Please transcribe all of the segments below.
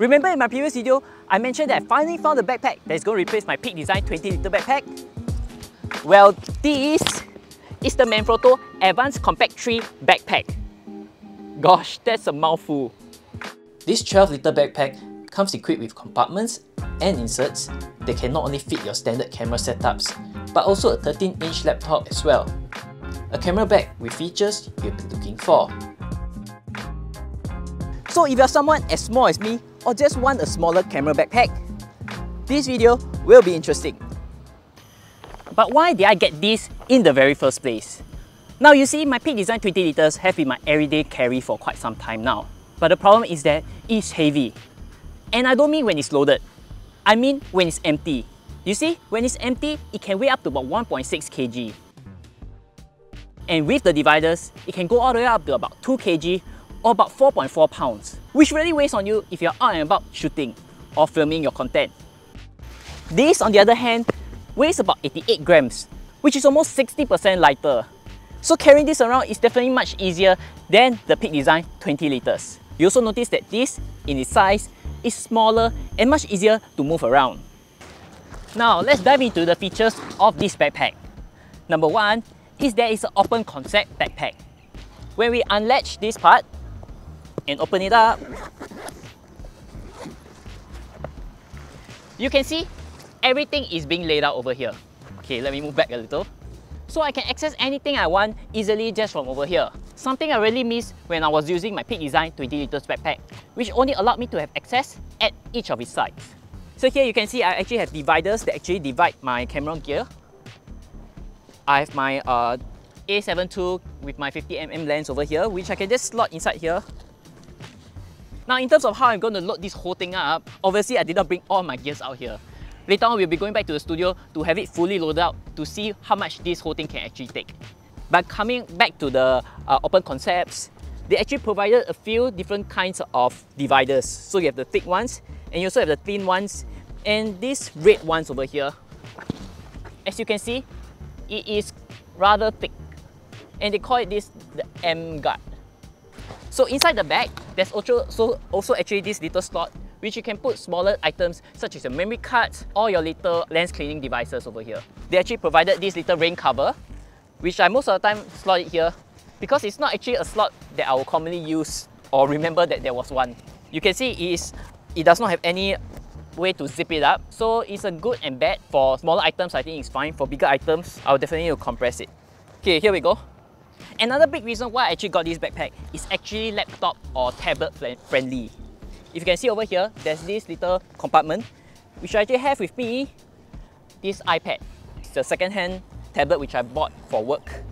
Remember in my previous video, I mentioned that I finally found a backpack that is going to replace my Peak Design 20-litre backpack? Well, this is the Manfrotto Advanced Compact 3 backpack. Gosh, that's a mouthful. This 12-litre backpack comes equipped with compartments and inserts that can not only fit your standard camera setups, but also a 13-inch laptop as well. A camera bag with features you've been looking for. So if you're someone as small as me or just want a smaller camera backpack, this video will be interesting. But why did I get this in the very first place? Now you see, my Peak Design 20 litres have been my everyday carry for quite some time now. But the problem is that it's heavy. And I don't mean when it's loaded, I mean when it's empty. You see, when it's empty, it can weigh up to about 1.6 kg. And with the dividers, it can go all the way up to about 2 kg or about 4.4 pounds, which really weighs on you if you're out and about shooting or filming your content. This, on the other hand, weighs about 88 grams, which is almost 60% lighter. So carrying this around is definitely much easier than the Peak Design 20 litres. You also notice that this, in its size, is smaller and much easier to move around. Now, let's dive into the features of this backpack. Number one is that it's an open concept backpack. When we unlatch this part and open it up, you can see everything is being laid out over here. Okay, let me move back a little. So I can access anything I want easily just from over here. Something I really missed when I was using my Peak Design 20 litres backpack, which only allowed me to have access at each of its sides. So here you can see I actually have dividers that actually divide my camera gear. I have my A7 II with my 50mm lens over here, which I can just slot inside here. Now in terms of how I'm going to load this whole thing up, obviously I did not bring all my gears out here. Later on we'll be going back to the studio to have it fully loaded out to see how much this whole thing can actually take. But coming back to the open concepts, they actually provided a few different kinds of dividers. So you have the thick ones, and you also have the thin ones, and these red ones over here. As you can see, it is rather thick, and they call it the M guard. So inside the bag, there's also actually this little slot which you can put smaller items such as your memory cards or your little lens cleaning devices over here. They actually provided this little rain cover, which I most of the time slot it here because it's not actually a slot that I will commonly use or remember that there was one. You can see it does not have any way to zip it up, so it's a good and bad. For smaller items, I think it's fine. For bigger items, I'll definitely need to compress it. Okay, here we go. Another big reason why I actually got this backpack is actually laptop or tablet friendly. If you can see over here, there's this little compartment which I actually have with me, this iPad. It's a second-hand tablet which I bought for work.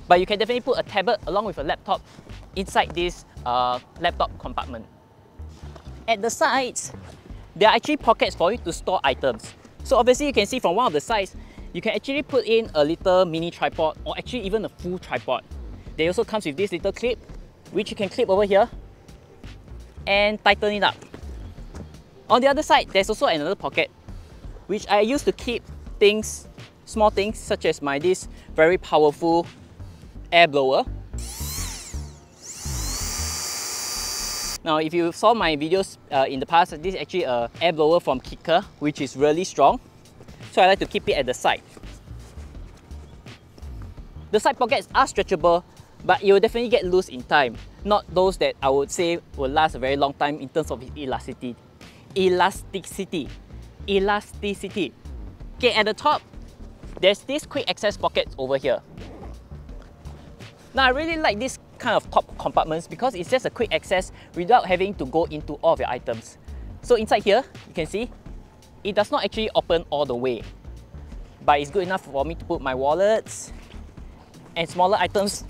But you can definitely put a tablet along with a laptop inside this laptop compartment. At the sides, there are actually pockets for you to store items. So obviously you can see from one of the sides, you can actually put in a little mini tripod or actually even a full tripod. There also comes with this little clip which you can clip over here and tighten it up. On the other side, there's also another pocket which I use to keep things, small things such as this very powerful air blower. Now if you saw my videos in the past, this is actually an air blower from Kicker which is really strong. So I like to keep it at the side. The side pockets are stretchable, but it will definitely get loose in time. Not those that I would say will last a very long time in terms of its elasticity. Okay, at the top, there's this quick access pockets over here. Now I really like this kind of top compartments because it's just a quick access without having to go into all of your items. So inside here, you can see, it does not actually open all the way, but it's good enough for me to put my wallets and smaller items.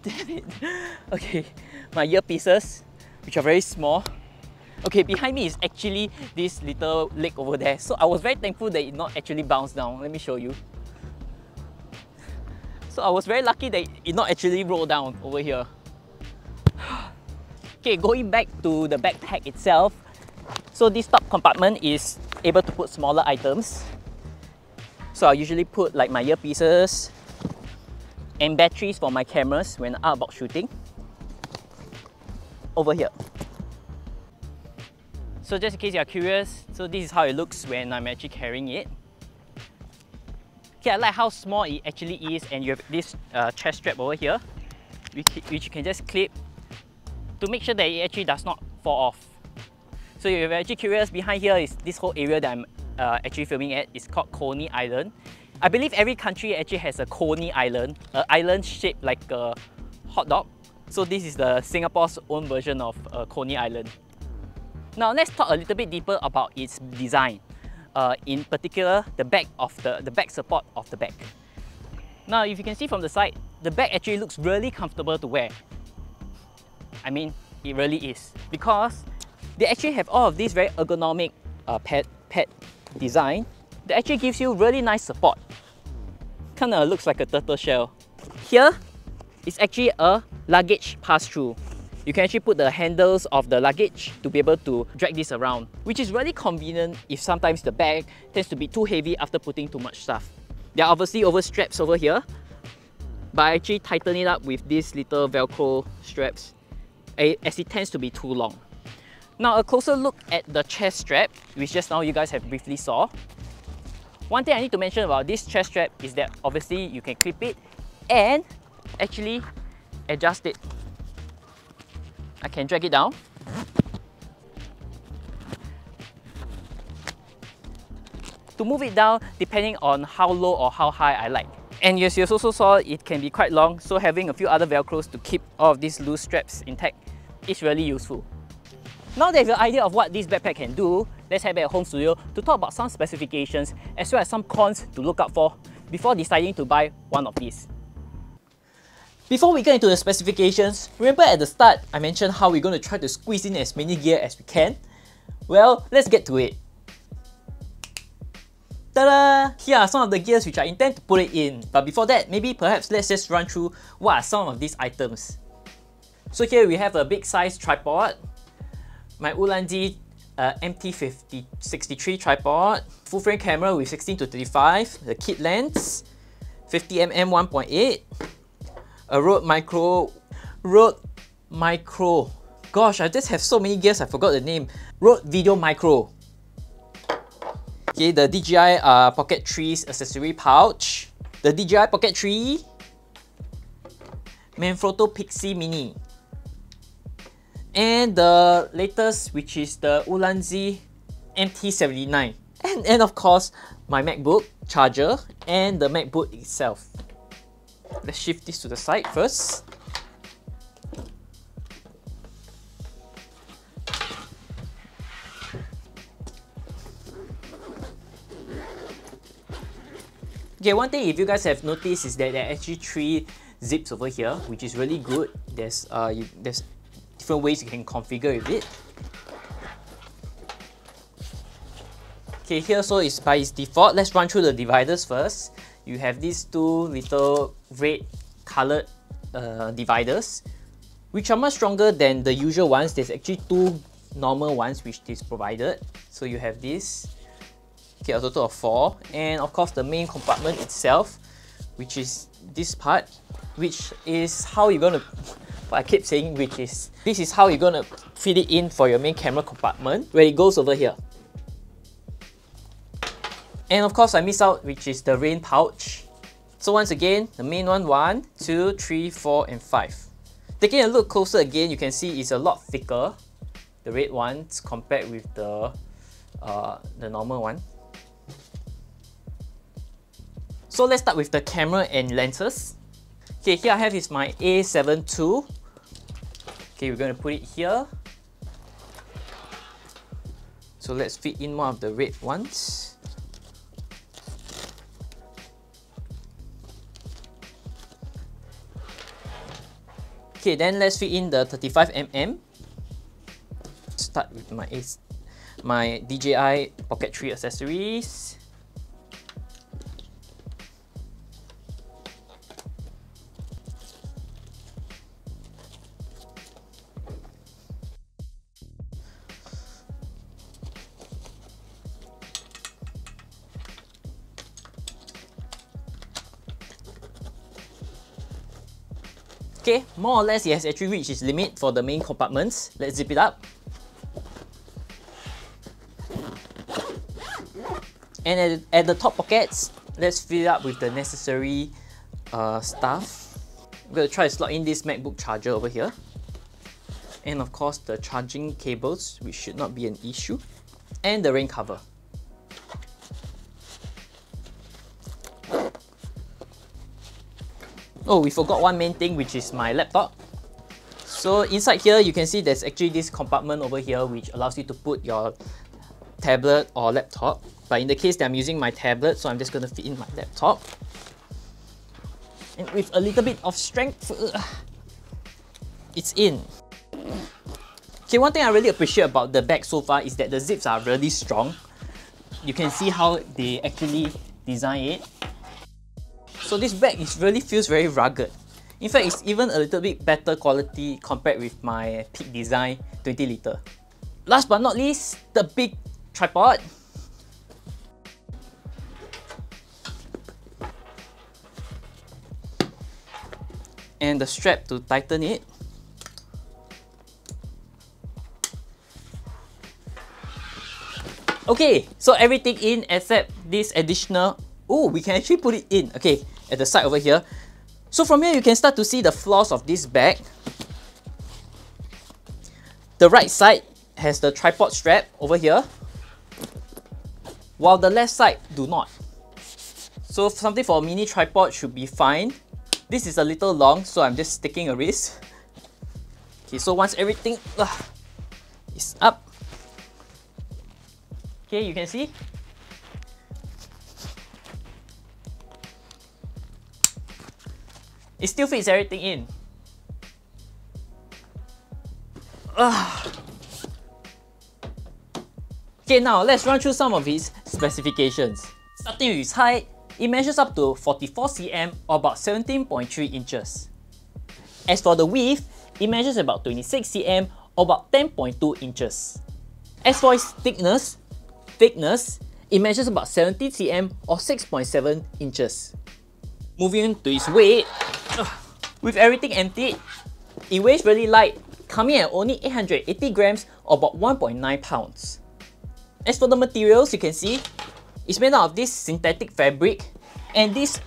Damn it. Okay, my earpieces, which are very small. Okay, behind me is actually this little leg over there. So I was very thankful that it not actually bounced down. Let me show you. So I was very lucky that it not actually rolled down over here. Okay, going back to the backpack itself. So this top compartment is able to put smaller items. So I usually put like my earpieces and batteries for my cameras when I'm out about shooting over here. So just in case you are curious, so this is how it looks when I'm actually carrying it. Okay, I like how small it actually is, and you have this chest strap over here, which you can just clip to make sure that it actually does not fall off. So if you're actually curious, behind here is this whole area that I'm actually filming at. It's called Coney Island. I believe every country actually has a Coney Island, an island shaped like a hot dog. So this is the Singapore's own version of Coney Island. Now let's talk a little bit deeper about its design. In particular, the back support of the bag. Now, if you can see from the side, the bag actually looks really comfortable to wear. I mean, it really is, because they actually have all of these very ergonomic pad design that actually gives you really nice support. Kinda looks like a turtle shell. Here is actually a luggage pass-through. You can actually put the handles of the luggage to be able to drag this around, which is really convenient if sometimes the bag tends to be too heavy after putting too much stuff. There are obviously over straps over here, but I actually tighten it up with these little Velcro straps as it tends to be too long. Now a closer look at the chest strap, which just now you guys have briefly saw. One thing I need to mention about this chest strap is that obviously you can clip it and actually adjust it. I can drag it down. To move it down depending on how low or how high I like. And as you also saw, it can be quite long, so having a few other Velcros to keep all of these loose straps intact is really useful. Now that you have an idea of what this backpack can do, let's head back at home studio to talk about some specifications as well as some cons to look out for before deciding to buy one of these. Before we get into the specifications, remember at the start I mentioned how we're going to try to squeeze in as many gear as we can? Well, let's get to it. Ta-da! Here are some of the gears which I intend to put it in. But before that, maybe perhaps let's just run through what are some of these items. So here we have a big size tripod, my Ulanzi MT63 tripod, full frame camera with 16-35, the kit lens, 50mm 1.8, a Rode Micro. Gosh, I just have so many gears I forgot the name. Rode Video Micro. Okay, the DJI Pocket 3's accessory pouch, the DJI Pocket 3, Manfrotto Pixie Mini, and the latest, which is the Ulanzi MT79, and of course my MacBook charger and the MacBook itself. Let's shift this to the side first. Okay, one thing if you guys have noticed is that there are actually 3 zips over here, which is really good. There's different ways you can configure with it. Okay, here so it's by its default. Let's run through the dividers first. You have these 2 little red colored dividers, which are much stronger than the usual ones. There's actually 2 normal ones which is provided. So you have this. Okay, a total of 4, and of course the main compartment itself, which is this part, which is how you're gonna, what I keep saying, this is how you're gonna fit it in for your main camera compartment, where it goes over here. And of course I missed out, which is the rain pouch. So once again, the main one, 1, 2, 3, 4, and 5. Taking a look closer again, you can see it's a lot thicker, the red ones, compared with the normal one. So let's start with the camera and lenses. Okay, here I have is my A7 II. Okay, we're going to put it here. So let's fit in one of the red ones. Okay, then let's fit in the 35mm. Start with my DJI Pocket 3 accessories. Okay, more or less it has actually reached its limit for the main compartments. Let's zip it up. And at the top pockets, let's fill it up with the necessary stuff. I'm going to try to slot in this MacBook charger over here. And of course the charging cables, which should not be an issue. And the rain cover. Oh, we forgot one main thing, which is my laptop. So inside here, you can see there's actually this compartment over here which allows you to put your tablet or laptop. But in the case that I'm using my tablet, so I'm just going to fit in my laptop. And with a little bit of strength, it's in. Okay, one thing I really appreciate about the bag so far is that the zips are really strong. You can see how they actually design it. So this bag really feels very rugged. In fact, it's even a little bit better quality compared with my Peak Design 20 litre. Last but not least, the big tripod. And the strap to tighten it. Okay, so everything in except this additional... Oh, we can actually put it in, okay, at the side over here. So from here, you can start to see the flaws of this bag. The right side has the tripod strap over here, while the left side do not. So something for a mini tripod should be fine. This is a little long, so I'm just taking a risk. Okay, so once everything is up, okay, you can see. It still fits everything in. Okay, now let's run through some of its specifications. Starting with its height, it measures up to 44 cm or about 17.3 inches. As for the width, it measures about 26 cm or about 10.2 inches. As for its thickness, it measures about 70 cm or 6.7 inches. Moving to its weight, with everything emptied, it weighs really light, coming at only 880 grams or about 1.9 pounds. As for the materials, you can see, it's made out of this synthetic fabric and this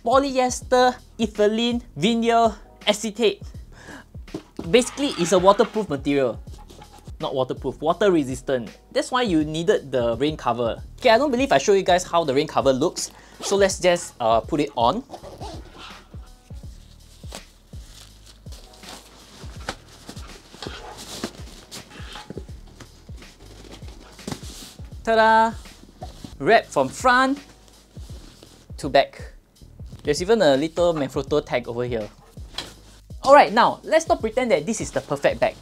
polyester ethylene vinyl acetate. Basically, it's a waterproof material. Not waterproof, water resistant. That's why you needed the rain cover. Okay, I don't believe I showed you guys how the rain cover looks, so let's just put it on. Ta-da! Wrap from front to back. There's even a little Manfrotto tag over here. Alright, now let's not pretend that this is the perfect bag.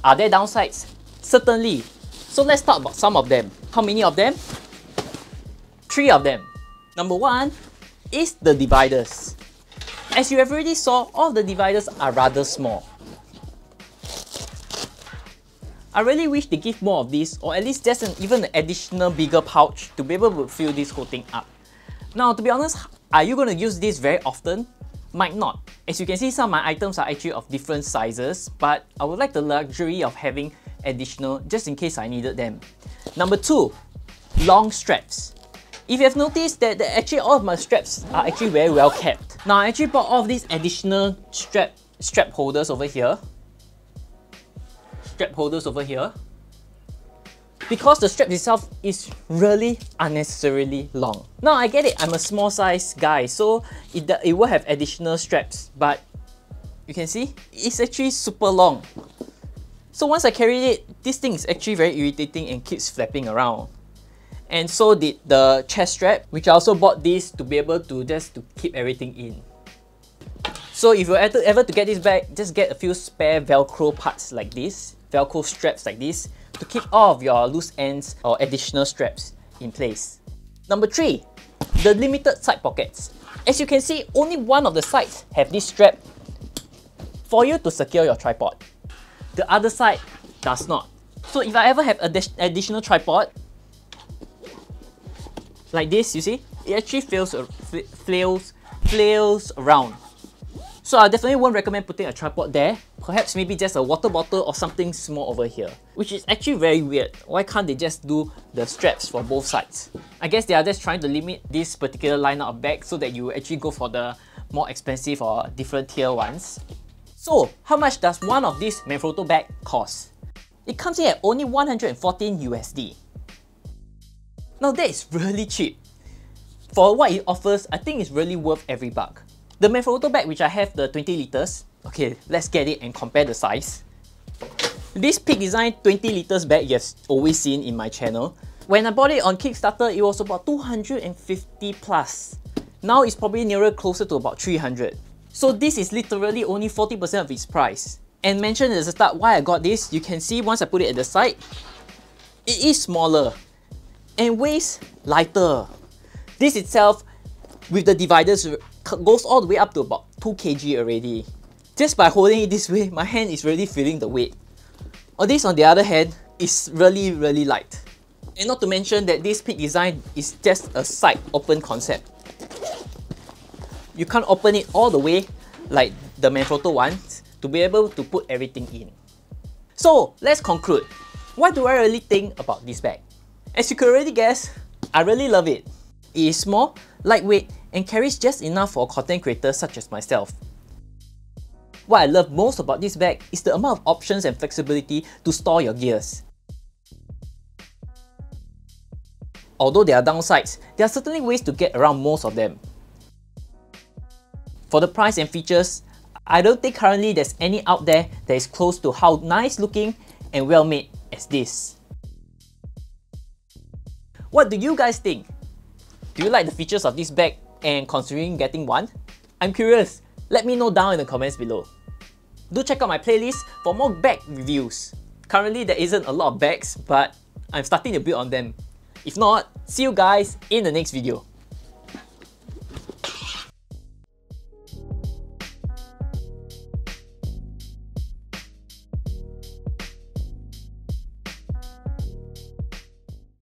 Are there downsides? Certainly. So let's talk about some of them. How many of them? 3 of them. Number 1 is the dividers. As you have already saw, all the dividers are rather small. I really wish they give more of this, or at least just even an additional bigger pouch to be able to fill this whole thing up. Now, to be honest, are you going to use this very often? Might not. As you can see, some of my items are actually of different sizes, but I would like the luxury of having additional just in case I needed them. Number 2, long straps. If you have noticed that actually all of my straps are actually very well kept. Now, I actually bought all of these additional strap holders over here. Because the strap itself is really unnecessarily long. Now I get it, I'm a small size guy, so it will have additional straps, but you can see it's actually super long. So once I carried it, this thing is actually very irritating and keeps flapping around. And so did the chest strap, which I also bought this to be able to just to keep everything in. So if you're ever to get this bag, just get a few spare Velcro parts like this, Velcro straps like this, to keep all of your loose ends or additional straps in place. Number 3, the limited side pockets. As you can see, only one of the sides have this strap for you to secure your tripod. The other side does not. So if I ever have additional tripod, like this, you see, it actually flails around. So I definitely won't recommend putting a tripod there. perhaps maybe just a water bottle or something small over here, which is actually very weird. Why can't they just do the straps for both sides? I guess they are just trying to limit this particular lineup of bags so that you actually go for the more expensive or different tier ones. So, how much does one of these Manfrotto bag cost? It comes in at only 114 USD. Now that is really cheap. For what it offers, I think it's really worth every buck. The Manfrotto bag which I have, the 20 liters, okay, let's get it and compare the size. This Peak Design 20 liters bag you have always seen in my channel. When I bought it on Kickstarter, it was about 250 plus. Now it's probably nearer closer to about 300. So this is literally only 40% of its price. And mentioned at the start why I got this, you can see once I put it at the side, it is smaller and weighs lighter. This itself, with the dividers, goes all the way up to about 2 kg already. Just by holding it this way, my hand is really feeling the weight. This on the other hand is really light. And not to mention that this Peak Design is just a side open concept. You can't open it all the way like the Manfrotto ones to be able to put everything in. So let's conclude. What do I really think about this bag? As you could already guess, I really love it. It is small, lightweight, and carries just enough for content creators such as myself. What I love most about this bag is the amount of options and flexibility to store your gears. Although there are downsides, there are certainly ways to get around most of them. For the price and features, I don't think currently there's any out there that is close to how nice looking and well made as this. What do you guys think? Do you like the features of this bag and considering getting one? I'm curious, let me know down in the comments below. Do check out my playlist for more bag reviews. Currently there isn't a lot of bags, but I'm starting to build on them. If not, see you guys in the next video.